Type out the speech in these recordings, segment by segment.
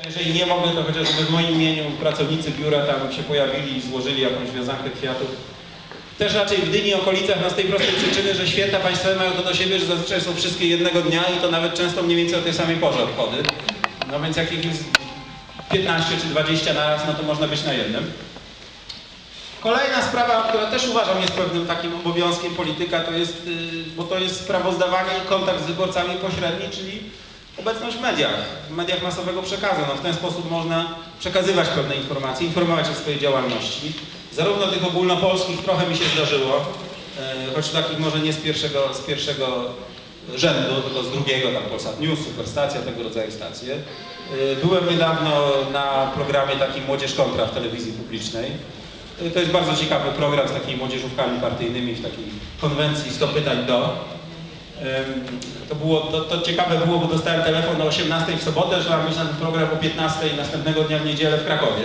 Jeżeli nie mogę, to chociażby w moim imieniu pracownicy biura tam się pojawili i złożyli jakąś wiązankę kwiatów. Też raczej w Gdyni i okolicach, no z tej prostej przyczyny, że święta państwowe mają to do siebie, że zazwyczaj są wszystkie jednego dnia i to nawet często mniej więcej o tej samej porze obchody. No więc jak ich jest 15 czy 20 na raz, no to można być na jednym. Kolejna sprawa, która też uważam jest pewnym takim obowiązkiem polityka, to jest, bo to jest sprawozdawanie i kontakt z wyborcami pośredni, czyli obecność w mediach masowego przekazu. No w ten sposób można przekazywać pewne informacje, informować o swojej działalności. Zarówno tych ogólnopolskich trochę mi się zdarzyło, choć takich może nie z pierwszego rzędu, tylko z drugiego, tam Polsat News, Superstacja, tego rodzaju stacje. Byłem niedawno na programie takim Młodzież Kontra w telewizji publicznej. To jest bardzo ciekawy program z takimi młodzieżówkami partyjnymi w takiej konwencji 100 pytań do. To ciekawe było, bo dostałem telefon o 18 w sobotę, że mam być na ten program o 15 następnego dnia w niedzielę w Krakowie,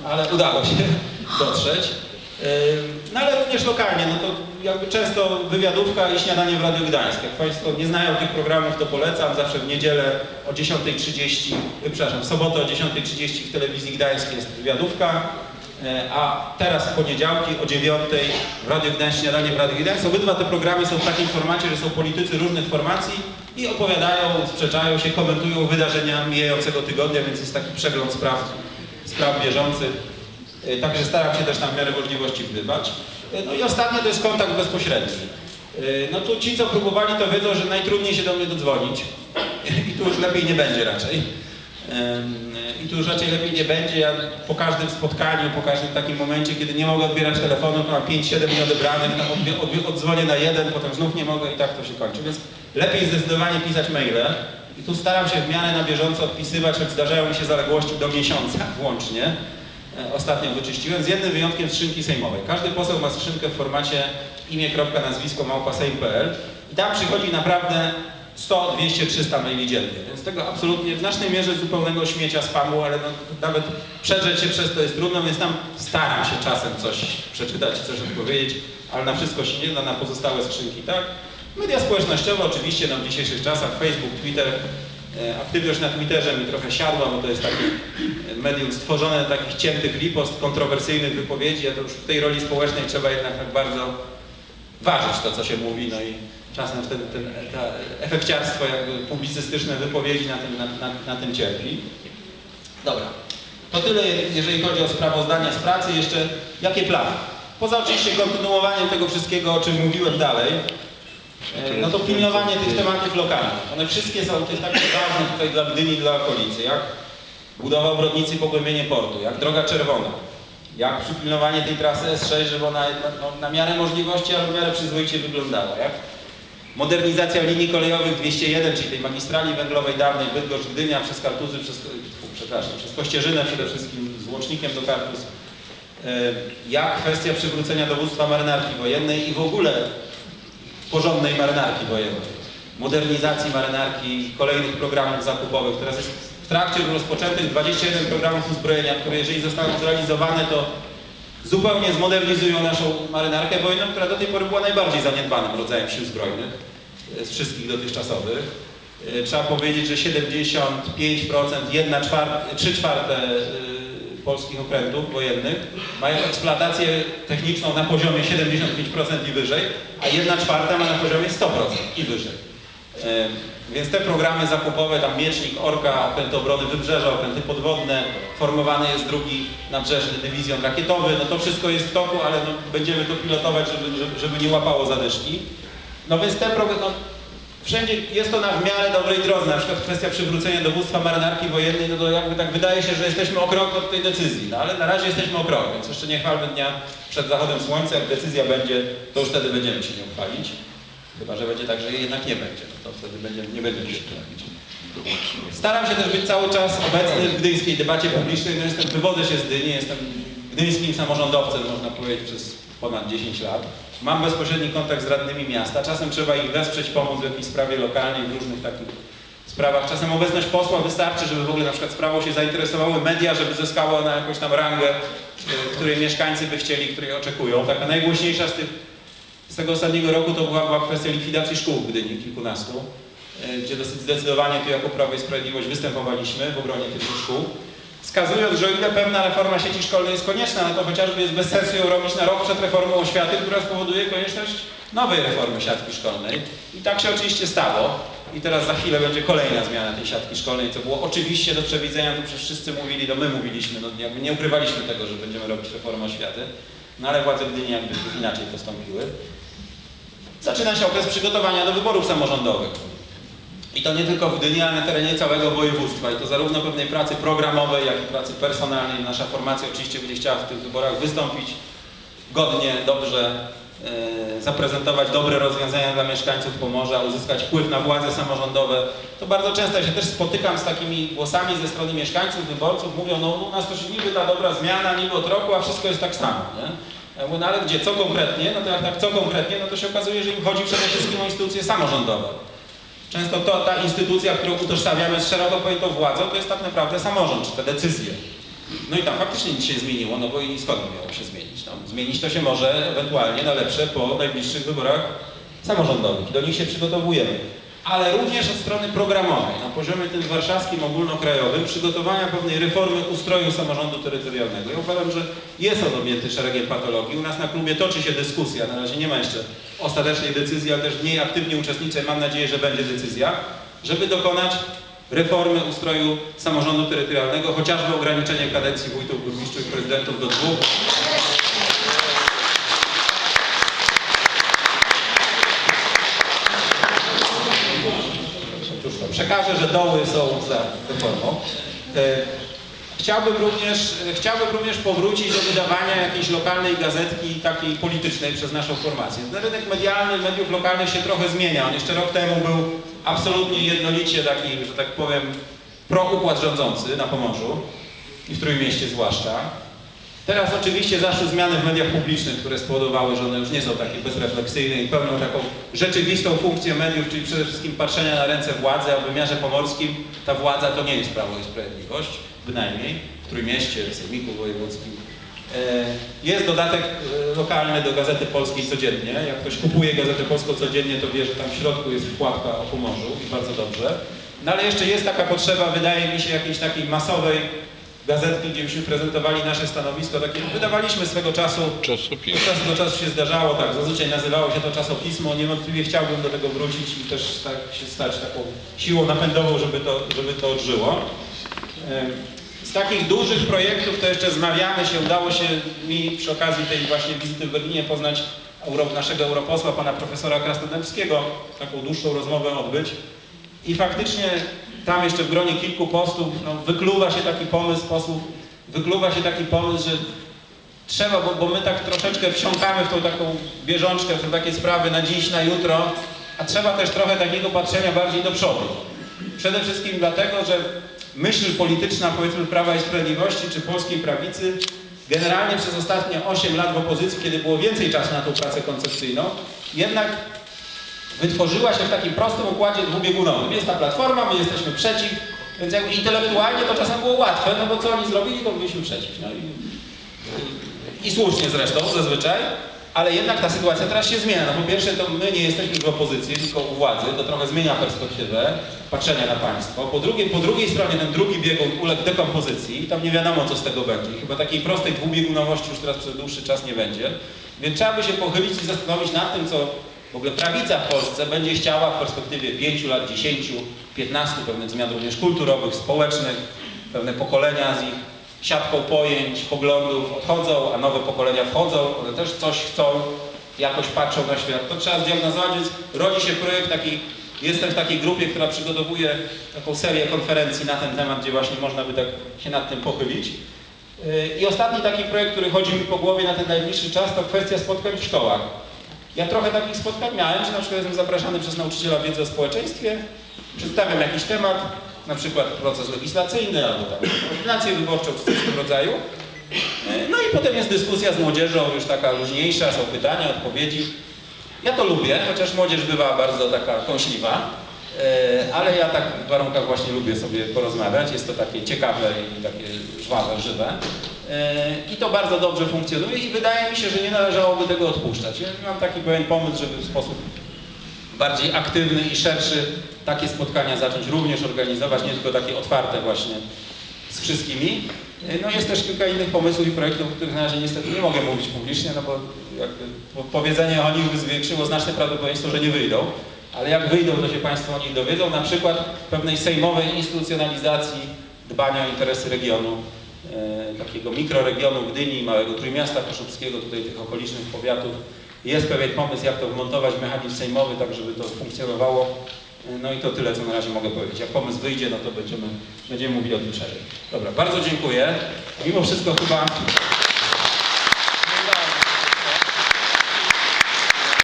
ale udało się dotrzeć. No ale również lokalnie, no to jakby często wywiadówka i śniadanie w Radiu Gdańsk. Jak Państwo nie znają tych programów, to polecam. Zawsze w niedzielę o 10:30, przepraszam, w sobotę o 10:30 w telewizji Gdańsk jest wywiadówka. A teraz w poniedziałki o 9:00 w Radiu Gdańsk, śniadanie w Radiu Gdańsk. Obydwa te programy są w takim formacie, że są politycy różnych formacji i opowiadają, sprzeczają się, komentują wydarzenia mijającego tygodnia, więc jest taki przegląd spraw bieżących. Także staram się też tam w miarę możliwości wbywać. No i ostatnie to jest kontakt bezpośredni. No tu ci, co próbowali, to wiedzą, że najtrudniej się do mnie dodzwonić i tu już lepiej nie będzie raczej. Ja po każdym spotkaniu, po każdym takim momencie, kiedy nie mogę odbierać telefonu, to mam 5-7 nieodebranych, oddzwonię na jeden, potem znów nie mogę i tak to się kończy. Więc lepiej zdecydowanie pisać maile. I tu staram się w miarę na bieżąco odpisywać, choć zdarzają mi się zaległości do miesiąca włącznie. Ostatnio wyczyściłem, z jednym wyjątkiem skrzynki sejmowej. Każdy poseł ma skrzynkę w formacie imię.nazwisko@sejm.pl i tam przychodzi naprawdę 100, 200, 300 maili dziennie, więc tego absolutnie w znacznej mierze zupełnego śmiecia, spamu, ale no, nawet przedrzeć się przez to jest trudno, więc tam staram się czasem coś przeczytać, coś odpowiedzieć, ale na wszystko się nie da, na pozostałe skrzynki, tak? Media społecznościowe oczywiście, no w dzisiejszych czasach, Facebook, Twitter. Aktywność na Twitterze mi trochę siadła, bo to jest takie medium stworzone na takich ciętych ripost, kontrowersyjnych wypowiedzi, a to już w tej roli społecznej trzeba jednak tak bardzo ważyć to, co się mówi, no i czasem wtedy efekciarstwo jakby publicystyczne wypowiedzi na tym cierpi. Dobra, to tyle jeżeli chodzi o sprawozdania z pracy. Jeszcze jakie plany? Poza oczywiście kontynuowaniem tego wszystkiego, o czym mówiłem dalej, no to pilnowanie tych tematów lokalnych. One wszystkie są takie ważne tutaj dla Gdyni, dla okolicy, jak budowa obwodnicy i pogłębienie portu, jak droga czerwona, jak przypilnowanie tej trasy S6, żeby ona na miarę możliwości, ale w miarę przyzwoicie wyglądała, jak modernizacja linii kolejowych 201, czyli tej magistrali węglowej dawnej Bydgoszcz-Gdynia przez Kartuzy, przez Kościerzynę przede wszystkim z łącznikiem do Kartuz, jak kwestia przywrócenia dowództwa marynarki wojennej i w ogóle porządnej marynarki wojennej, modernizacji marynarki i kolejnych programów zakupowych. Teraz jest w trakcie rozpoczętych 21 programów uzbrojenia, które jeżeli zostaną zrealizowane, to zupełnie zmodernizują naszą marynarkę wojenną, która do tej pory była najbardziej zaniedbanym rodzajem sił zbrojnych z wszystkich dotychczasowych. Trzeba powiedzieć, że 75%, 3/4 polskich okrętów wojennych mają eksploatację techniczną na poziomie 75% i wyżej, a 1/4 ma na poziomie 100% i wyżej. Więc te programy zakupowe, tam Miecznik, Orka, okręty obrony wybrzeża, okręty podwodne, formowany jest drugi nabrzeżny dywizjon rakietowy, no to wszystko jest w toku, ale no, będziemy to pilotować, żeby nie łapało zadyszki. No więc te programy, no, wszędzie jest to na w miarę dobrej drodze, na przykład kwestia przywrócenia dowództwa marynarki wojennej, no to jakby tak wydaje się, że jesteśmy o krok od tej decyzji, no ale na razie jesteśmy o krok, więc jeszcze nie chwalmy dnia przed zachodem słońca, jak decyzja będzie, to już wtedy będziemy się nią chwalić. Chyba że będzie tak, że jej jednak nie będzie, no to wtedy nie będziemy się chwalić. Staram się też być cały czas obecny w gdyńskiej debacie publicznej, no wywodzę się z Gdyni, jestem gdyńskim samorządowcem, można powiedzieć, przez ponad 10 lat. Mam bezpośredni kontakt z radnymi miasta, czasem trzeba ich wesprzeć, pomóc w jakiejś sprawie lokalnej, w różnych takich sprawach. Czasem obecność posła wystarczy, żeby w ogóle na przykład sprawą się zainteresowały media, żeby zyskało na jakąś tam rangę, której mieszkańcy by chcieli, której oczekują. Taka najgłośniejsza z tego ostatniego roku to była kwestia likwidacji szkół w Gdyni, kilkunastu. gdzie dosyć zdecydowanie tu jako Prawo i Sprawiedliwość występowaliśmy w obronie tych szkół, wskazując, że o ile pewna reforma sieci szkolnej jest konieczna, no to chociażby jest bez sensu ją robić na rok przed reformą oświaty, która spowoduje konieczność nowej reformy siatki szkolnej. I tak się oczywiście stało. I teraz za chwilę będzie kolejna zmiana tej siatki szkolnej, co było oczywiście do przewidzenia, to przecież wszyscy mówili, my mówiliśmy, no jakby nie ukrywaliśmy tego, że będziemy robić reformę oświaty, no ale władze Gdyni jakby inaczej postąpiły. Zaczyna się okres przygotowania do wyborów samorządowych. I to nie tylko w Gdyni, ale na terenie całego województwa. I to zarówno pewnej pracy programowej, jak i pracy personalnej. Nasza formacja oczywiście będzie chciała w tych wyborach wystąpić godnie, dobrze, zaprezentować dobre rozwiązania dla mieszkańców Pomorza, uzyskać wpływ na władze samorządowe. To bardzo często ja się też spotykam z takimi głosami ze strony mieszkańców, wyborców, mówią, no u nas to się niby ta dobra zmiana, niby od roku, a wszystko jest tak samo, nie? Ja mówię, no ale gdzie, co konkretnie? No to jak tak co konkretnie, no to się okazuje, że im chodzi przede wszystkim o instytucje samorządowe. Często ta instytucja, którą utożsamiamy z szeroko pojętą władzą, to jest tak naprawdę samorząd, czy te decyzje. No i tam faktycznie nic się nie zmieniło, no bo i skąd miało się zmienić? No, zmienić to się może ewentualnie na lepsze po najbliższych wyborach samorządowych. Do nich się przygotowujemy. Ale również od strony programowej, na poziomie tym warszawskim, ogólnokrajowym, przygotowania pewnej reformy ustroju samorządu terytorialnego. Ja uważam, że jest on objęty szeregiem patologii. U nas na klubie toczy się dyskusja, na razie nie ma jeszcze ostatecznej decyzji, ale też w niej aktywnie uczestniczę, mam nadzieję, że będzie decyzja, żeby dokonać reformy ustroju samorządu terytorialnego, chociażby ograniczenie kadencji wójtów, burmistrzów i prezydentów do 2. Przekażę, że doły są za reformą. Chciałbym również powrócić do wydawania jakiejś lokalnej gazetki takiej politycznej przez naszą formację. Ten rynek medialny, mediów lokalnych się trochę zmienia. On jeszcze rok temu był absolutnie jednolicie taki, że tak powiem, pro-układ rządzący na Pomorzu i w Trójmieście zwłaszcza. Teraz oczywiście zaszły zmiany w mediach publicznych, które spowodowały, że one już nie są takie bezrefleksyjne i pełnią taką rzeczywistą funkcję mediów, czyli przede wszystkim patrzenia na ręce władzy, a w wymiarze pomorskim ta władza to nie jest Prawo i Sprawiedliwość, bynajmniej w Trójmieście, w Sejmiku Wojewódzkim. Jest dodatek lokalny do Gazety Polskiej codziennie. Jak ktoś kupuje Gazetę Polską codziennie, to wie, że tam w środku jest wkładka o Pomorzu i bardzo dobrze. No ale jeszcze jest taka potrzeba, wydaje mi się, jakiejś takiej masowej gazetki, gdzie byśmy prezentowali nasze stanowisko, takie wydawaliśmy swego czasu, od czasu do czasu się zdarzało, tak, zazwyczaj nazywało się to czasopismo, niewątpliwie chciałbym do tego wrócić i też tak się stać taką siłą napędową, żeby to odżyło. Z takich dużych projektów to jeszcze zmawiamy się, udało się mi przy okazji tej właśnie wizyty w Berlinie poznać naszego europosła, pana profesora Krasnodębskiego, taką dłuższą rozmowę odbyć i faktycznie tam jeszcze w gronie kilku posłów wykluwa się taki pomysł, że trzeba, bo my tak troszeczkę wsiąkamy w tą taką bieżączkę, w takie sprawy na dziś, na jutro, a trzeba też trochę takiego patrzenia bardziej do przodu. Przede wszystkim dlatego, że myśl polityczna, powiedzmy, Prawa i Sprawiedliwości czy polskiej prawicy generalnie przez ostatnie 8 lat w opozycji, kiedy było więcej czasu na tą pracę koncepcyjną, jednak wytworzyła się w takim prostym układzie dwubiegunowym. Jest ta platforma, my jesteśmy przeciw, więc jakby intelektualnie to czasem było łatwe, no bo co oni zrobili, to byliśmy przeciw. No i słusznie zresztą, zazwyczaj, ale jednak ta sytuacja teraz się zmienia. No po pierwsze, to my nie jesteśmy w opozycji, tylko u władzy, to trochę zmienia perspektywę patrzenia na państwo. Po drugiej stronie ten drugi biegun uległ dekompozycji i tam nie wiadomo, co z tego będzie. Chyba takiej prostej dwubiegunowości już teraz przez dłuższy czas nie będzie. Więc trzeba by się pochylić i zastanowić nad tym, co w ogóle prawica w Polsce będzie chciała w perspektywie 5 lat, 10, 15, pewnych zmian również kulturowych, społecznych, pewne pokolenia z ich siatką pojęć, poglądów odchodzą, a nowe pokolenia wchodzą, one też coś chcą, jakoś patrzą na świat. To trzeba zdiagnozować, więc rodzi się projekt taki, jestem w takiej grupie, która przygotowuje taką serię konferencji na ten temat, gdzie właśnie można by tak się nad tym pochylić. I ostatni taki projekt, który chodzi mi po głowie na ten najbliższy czas, to kwestia spotkań w szkołach. Ja trochę takich spotkań miałem, że na przykład jestem zapraszany przez nauczyciela wiedzy o społeczeństwie, przedstawiam jakiś temat, na przykład proces legislacyjny albo tam ordynację wyborczą czy coś w tym rodzaju. No i potem jest dyskusja z młodzieżą, już taka luźniejsza, są pytania, odpowiedzi. Ja to lubię, chociaż młodzież bywa bardzo taka kąśliwa, ale ja tak w warunkach właśnie lubię sobie porozmawiać, jest to takie ciekawe i takie żwawe, żywe. I to bardzo dobrze funkcjonuje i wydaje mi się, że nie należałoby tego odpuszczać. Ja mam taki pewien pomysł, żeby w sposób bardziej aktywny i szerszy takie spotkania zacząć również organizować, nie tylko takie otwarte właśnie z wszystkimi. No jest też kilka innych pomysłów i projektów, o których na razie niestety nie mogę mówić publicznie, no bo jakby powiedzenie o nich by zwiększyło znaczne prawdopodobieństwo, że nie wyjdą. Ale jak wyjdą, to się Państwo o nich dowiedzą, na przykład pewnej sejmowej instytucjonalizacji dbania o interesy regionu, takiego mikroregionu Gdyni, małego Trójmiasta Koszubskiego, tutaj tych okolicznych powiatów. Jest pewien pomysł, jak to wmontować w mechanizm sejmowy, tak żeby to funkcjonowało. No i to tyle, co na razie mogę powiedzieć. Jak pomysł wyjdzie, no to będziemy mówili o tym szerzej. Dobra, bardzo dziękuję. Mimo wszystko chyba